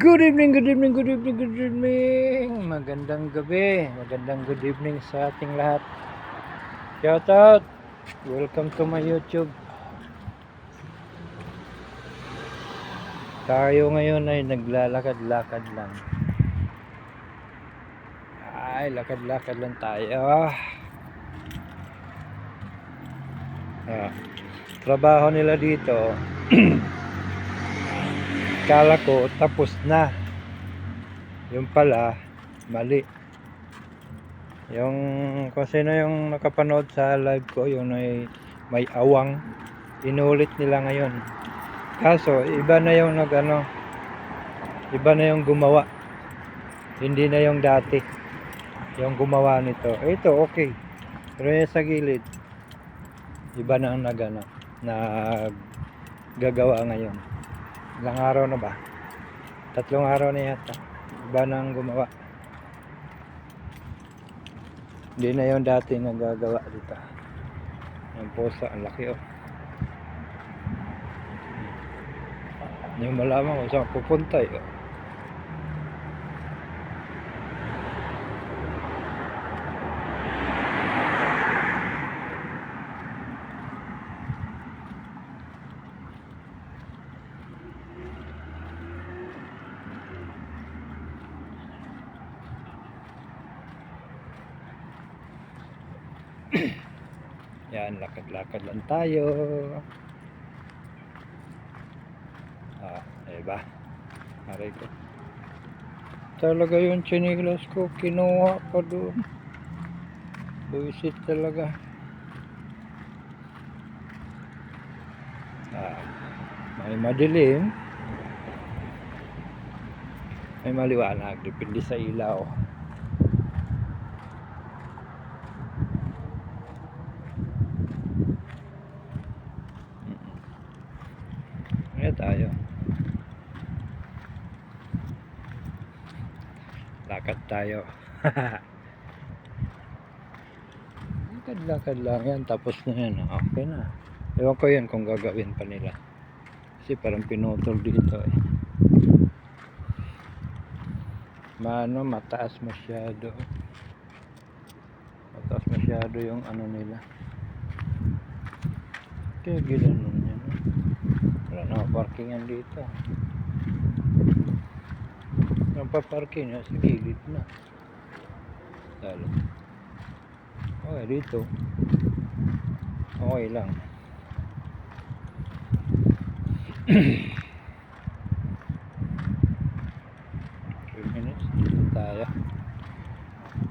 Good evening, good evening, good evening, good evening. Magandang gabi, magandang good evening sa ating lahat. Shout out. Welcome to my YouTube. Tayo ngayon ay naglalakad-lakad lang. Ay, lakad-lakad lang tayo. Trabaho nila dito. Kala ko tapos na. Yung pala, mali. Yung kung sino yung nakapanood sa live ko, yung may awang, inulit nila ngayon. Kaso iba na yung iba na yung gumawa, hindi na yung dati yung gumawa nito. Ito okay, pero yung sa gilid iba na ang naggagawa ngayon. Ilang araw na ba? 3 araw na yata. Iba na ang gumawa, hindi na yung dati nagagawa dito. Ang posa, ang laki oh. Hindi mo malaman kung saan pupunta eh. Yan, lakad-lakad lang tayo. Diba? Aray ko. Talaga yung chinilas ko, kinuha pa doon. Buisit talaga. May madilim, may maliwanag, depende sa ilaw. Ngayon tayo. Lakad tayo. Lakad-lakad lang yan, tapos na yan. Okay na. Ewan ko yan kung gagawin pa nila. Kasi parang pinutol dito eh. Mataas masyado. Mataas masyado yung nila. Kaya ginanon yan. Wala na parkingan dito. Ang paparking na sa gilid na. Lalo. Okay, dito. Okay lang. 3 minutes dito tayo.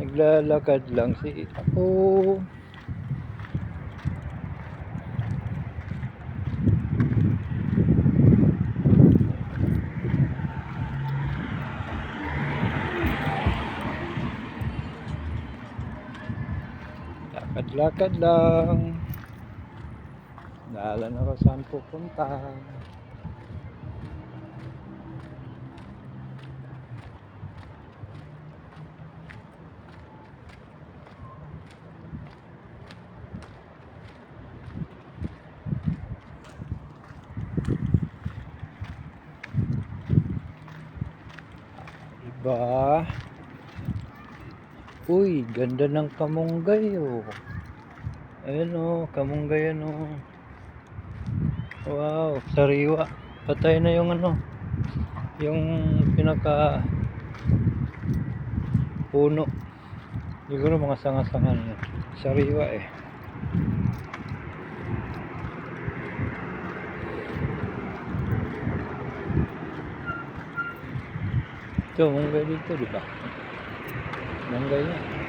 Naglalakad lang ako. Lakad lang. Dala na ko saan pupunta. Diba? Uy, ganda ng kamunggay oh. Ayan oh, kamunggay yan oh. Wow, sariwa. Patay na yung yung pinaka puno. Siguro mga sanga-sanga na. Sariwa eh. Ito, munggay dito, di ba? Munggay na.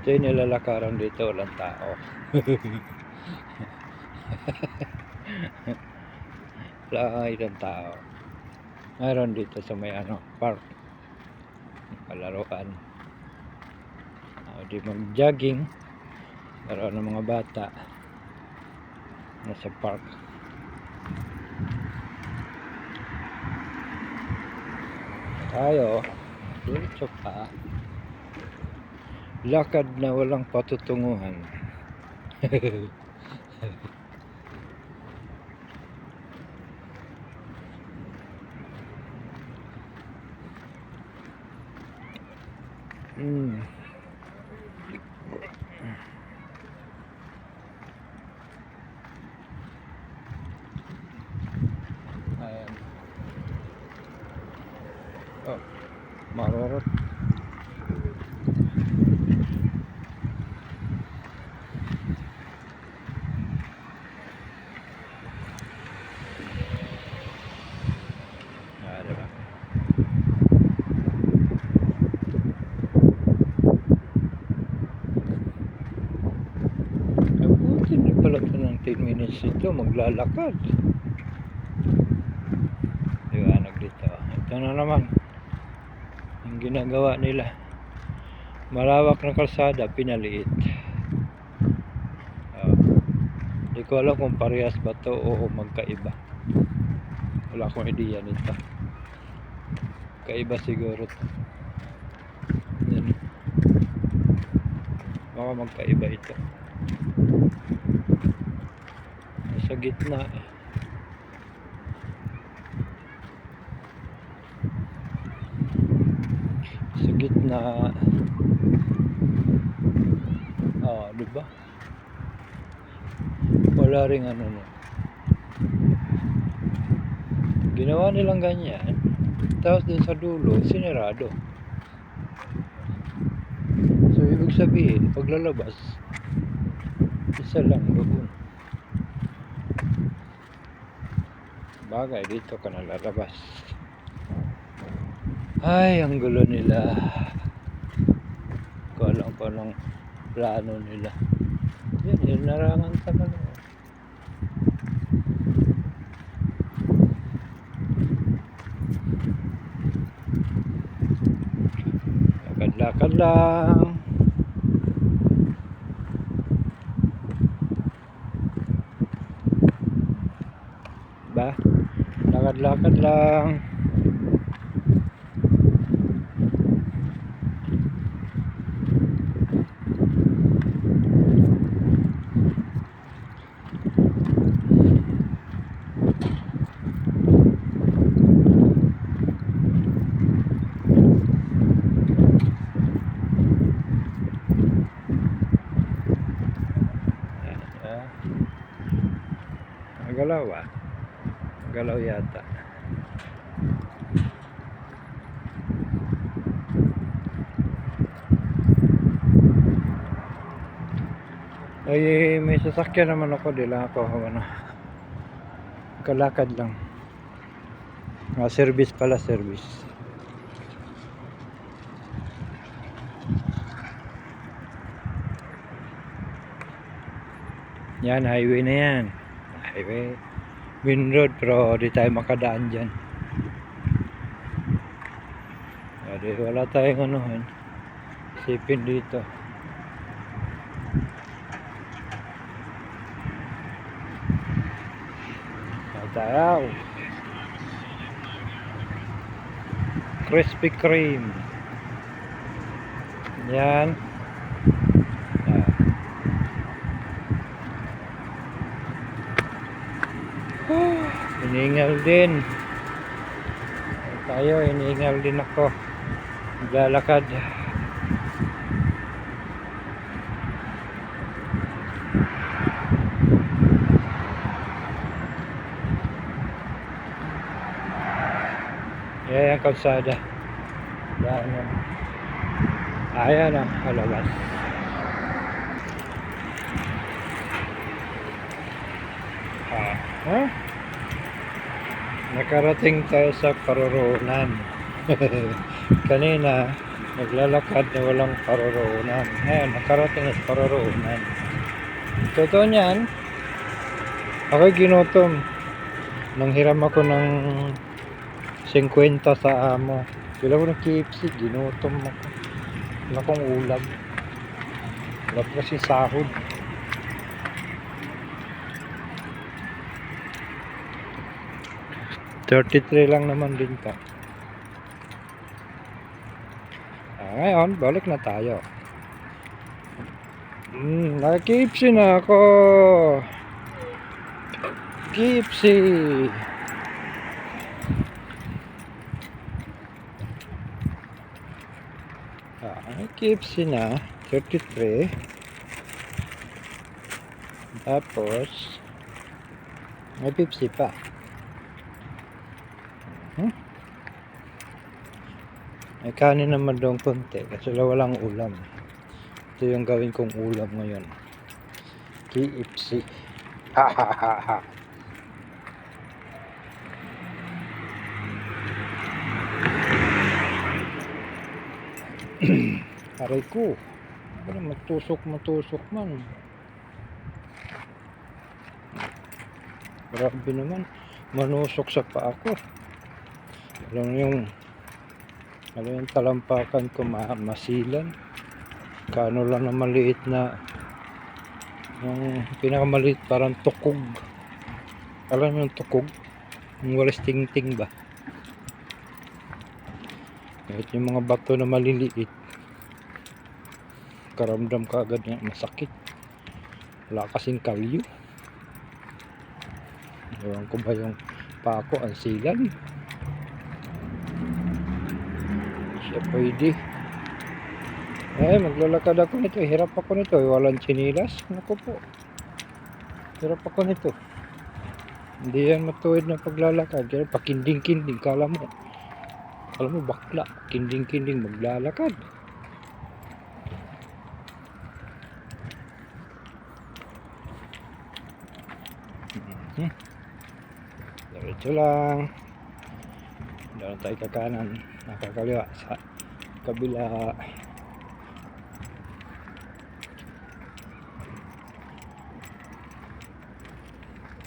Ito yung nilalakaran dito, walang tao. Wala ilang tao. Mayroon dito sa may park. Palaruan. Di mag-jogging. Laruan ng mga bata. Nasa park. Tayo. Diretso pa. Lakad na walang patutunguhan. Ayan. Oh, marorot. Diba? Buti na pala ito ng 10 minutes ito, maglalakad. Liwanag dito. Ito na naman ang ginagawa nila. Malawak na kalsada, pinaliit. Hindi ko alam kung parehas ba to o magkaiba. Wala akong idea nito. Kaiba siguro to. Yan. Baka magkaiba ito. Sa gitna eh. Sa gitna. Diba? Wala ring ano no. Ginawa nilang ganyan. Tapos dun sa dulo, sinirado. So ibig sabihin, paglalabas, isa lang doon. Bagay, dito ka nalalabas. Ay, ang gulo nila. Ko alam ko anong plano nila. Yan, narangan sa malo. Lakad-lakad lang. Ba? Lakad-lakad lang. Galaw galaw yata. Ay, may sasakyan naman ako, di lang ako ano, kalakad lang. Service pala, service. Yan, highway na yan. Highway, main road, pero di tayo makadaan dyan. Wala tayong anuhan, sipin dito. Tayo Krispy Kreme yan. Hiningal din tayo, hiningal din ako, maglalakad. Yan ang kalsada. Ayan ang halabas. Nakarating tayo sa paroroonan. Kanina naglalakad na walang paroroonan. Ngayon nakarating na sa paroroonan. Totoo niyan, ako'y ginutom. Nanghiram ako ng 50 sa amo. Sila ko ng KFC, ginutom ako. Wala akong ulam. Wala kasi sahod. $33 lang naman din ka. Ngayon, balik na tayo. Nag-KFC na ako. KFC. KFC na. 33. Tapos, may Pepsi pa. May kanin naman doon konti kasi walang ulam. Ito yung gawin kong ulam ngayon. KFC. Ha ha ha ha. Aray ko. Parang matusok man. Grabe naman. Manusok sa paa ko. Alam yung talampakan ko masilan. Kano lang na maliit na yung pinakamaliit parang tukog. Alam mo yung tukog? Yung walis ting-ting ba? Kahit yung mga bato na maliliit, karamdam ka agad nga masakit. Wala kasing kalyo. Ewan ko ba yung pako ang silan? Siya pwede. Maglalakad ako nito. Hirap ako nito. Walang chinilas. Naku po. Hirap ako nito. Hindi yan matuwid na paglalakad. Kaya pakinding-kinding. Kala mo bakla. Kinding-kinding maglalakad. Diretso lang. Doon tayo kakanan. Nakakaliwa sa kabila.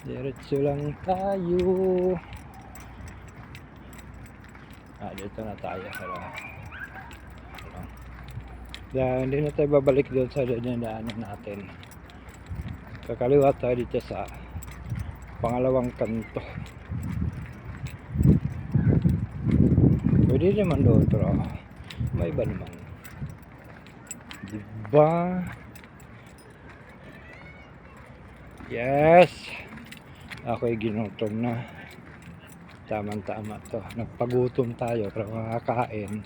Diretso lang tayo. Dito na tayo. Hindi na tayo babalik doon sa dinadaanan natin. Kakaliwa tayo dito sa pangalawang kanto. Pwede naman doon pero may iba naman. Diba? Yes! Ako'y ginutom na. Tama to. Nagpagutom tayo pero makakain.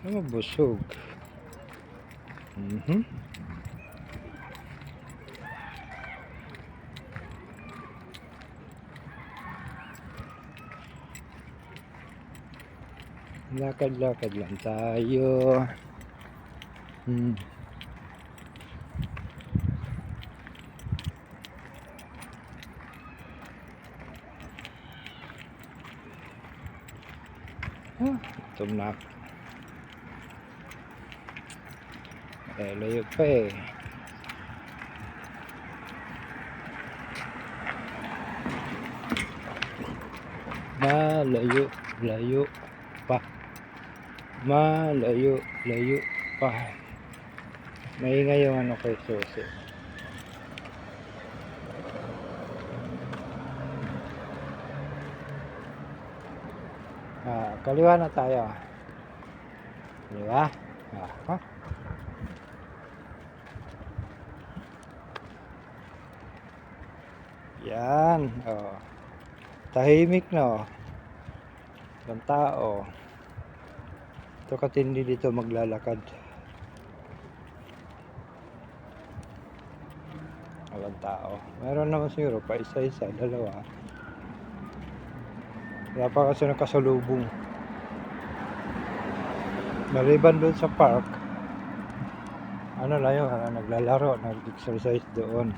Mabusog. Lakad-lakad lang tayo. Gutom na ako. Layo pa eh. Malayo pa. Malayo pa. Maingay yung ano kay Susi. Kaliwa na tayo. Kaliwa? Yan. Tahimik na. Ang tao. Ito katindi dito maglalakad. Walang tao. Meron naman siguro pa isa-isa, dalawa. Wala pa kasi nakasalubong. Maliban doon sa park, ano lang yun, naglalaro, nag-exercise doon.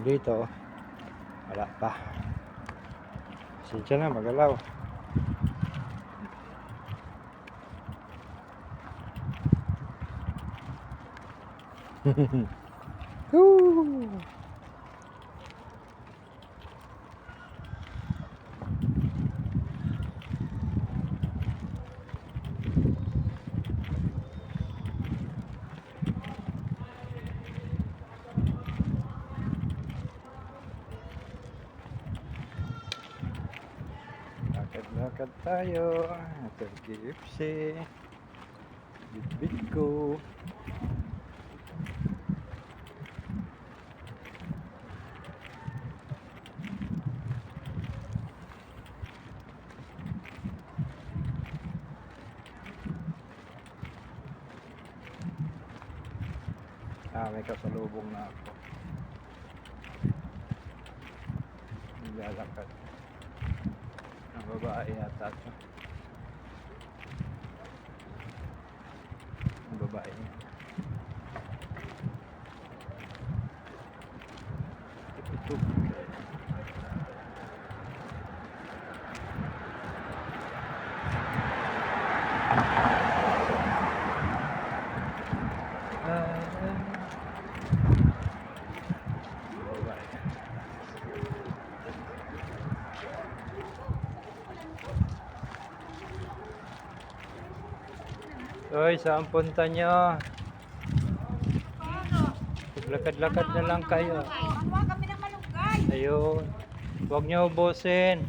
Dito, wala pa. Siya na, magalaw. Woo! Lakad tayo. Ito ang KFC. Bitbit ko. May kasalubong na ako. Naglalakad. Ang babae yata ito. Ang babae niya. Tuk-tuk. Hoy, saan punta nyo? Lakad-lakad na lang kayo. Ano kami ng malunggay? Ayun. Huwag nyo ubusin.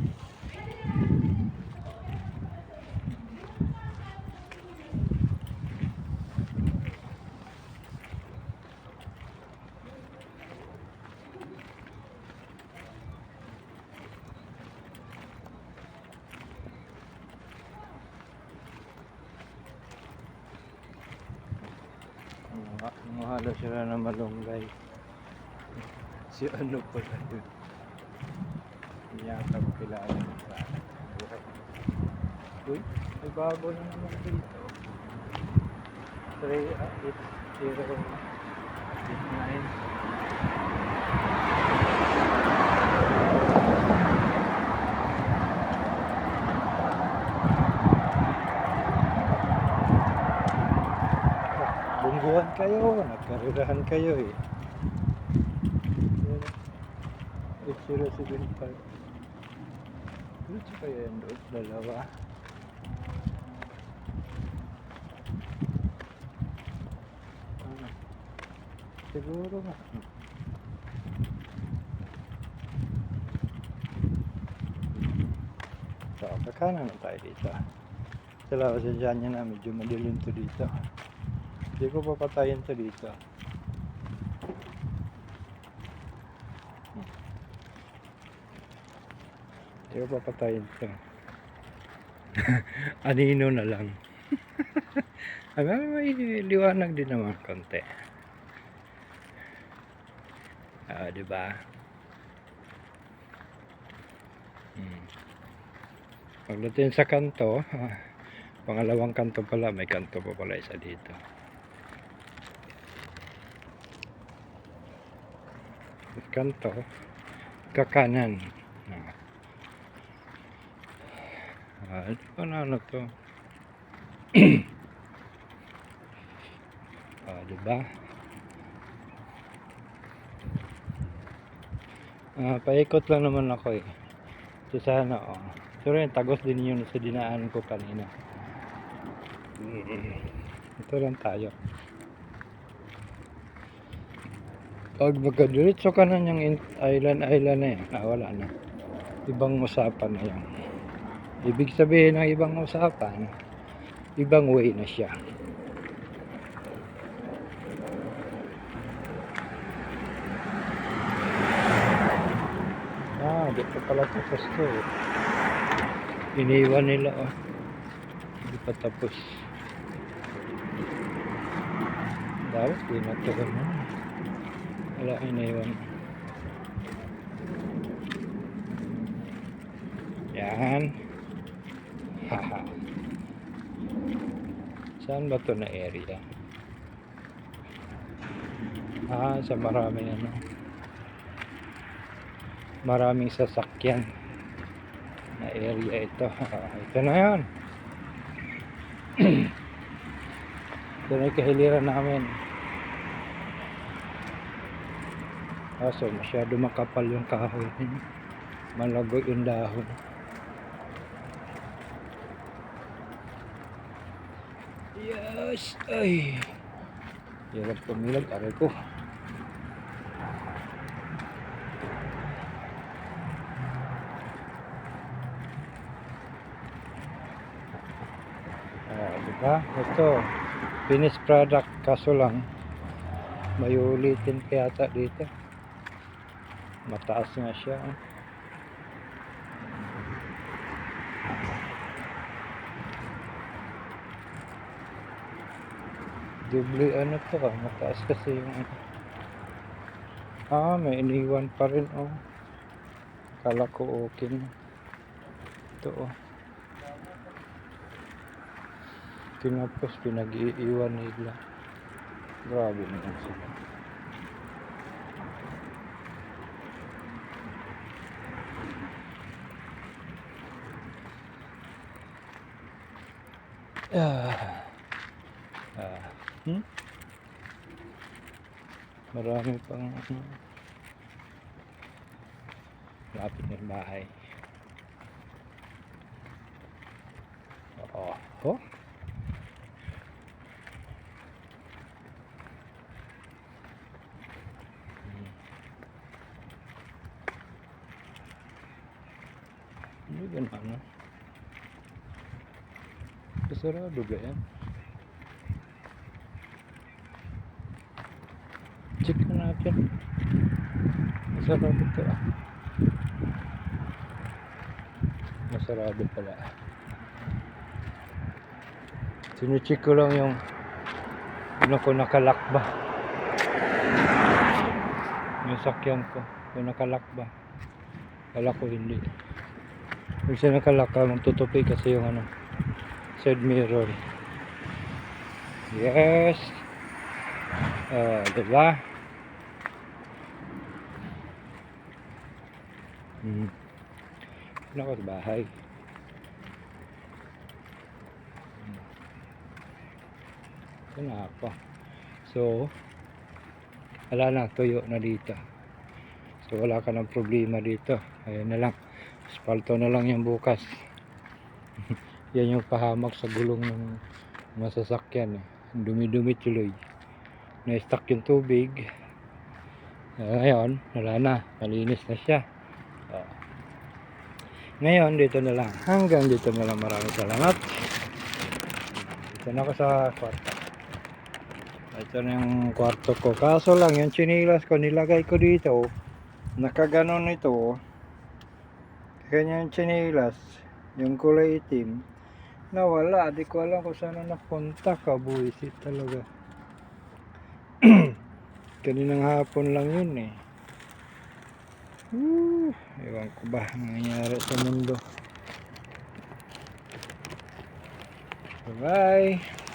Mahala sila na malunggay. Si ano pala yun? Iyakap kilala ng sana. Uy, may bago na naman dito. 38089. Bungguhan kayo, nagkarirahan kayo eh. 8075. Dito kaya yan doon, dalawa. Siguro nga. So, kakanan na tayo dito. Salamat sa dyan niya na, medyo madilim to dito. Hindi ko papatayin to dito. Hindi ko papatayin to. Anino na lang. May liwanag din naman konti. Diba? Pagdating sa kanto, pangalawang kanto pala, may kanto pa pala isa dito. Kanto, kakanan. Ano to? Diba? Paikot lang naman ako eh. So sana pero yung tagos din yun sa dinaan ko kanina. Ito lang tayo. Pag magkadiretso ka na yung island na yan, wala na. Ibang usapan na yan. Ibig sabihin ng ibang usapan, ibang way na siya. Dito pala tapos to. Iniwan nila hindi pa tapos. Dapat pinatuhan na. Wala iniwan. Yan. Haha. Saan ba to na area? Sa maraming maraming sasakyan na area ito. Ito na yun. Ito na yung kahiliran namin. So masyado makapal yung kahoy. Malago yung dahon. Yes! Ay! Hirap pumilag. Aray ko. Diba? Ito, finished product, kaso lang may ulitin pa yata dito. Mataas nga siya. Double ano to, mataas kasi yung may iniwan pa rin. Kala ko okay na. Ito tinapos pinag-iiwan nila. Grabe naman sila. Marami pang lapit ng bahay. Hindi ba na ano? Kasarado ba yan? Check na natin. Masarado ito Masarado pala. Sinecheck ko lang yung ano ko nakalak ba. Yung sakyan ko. Yung nakalak ba. Kala ko hindi. Pag siya nakalak ka, magtutupi kasi yung ano, side mirror. Yes. Diba? Ano ko sa bahay. Ito na ako. So, wala na, tuyo na dito. So, wala ka ng problema dito. Ayan na lang. Asfalto na lang yung bukas. Yan yung pahamak sa gulong ng masasakyan. Dumi-dumi tuloy. Na-stuck yung tubig. Ngayon, wala na. Malinis na siya. Ngayon, dito na lang. Hanggang dito na lang. Maraming salamat. Dito na ako sa kwarto. Ito na yung kwarto ko. Kaso lang, yung chinilas ko, nilagay ko dito. Nakaganon ito. Kanya yung chinilas. Yung kulay itim. Nawala. Di ko alam kung saan na napunta. Kabuisit talaga. Kaninang hapon lang yun eh. Ewan ko ba nangyayari sa mundo. Bye bye.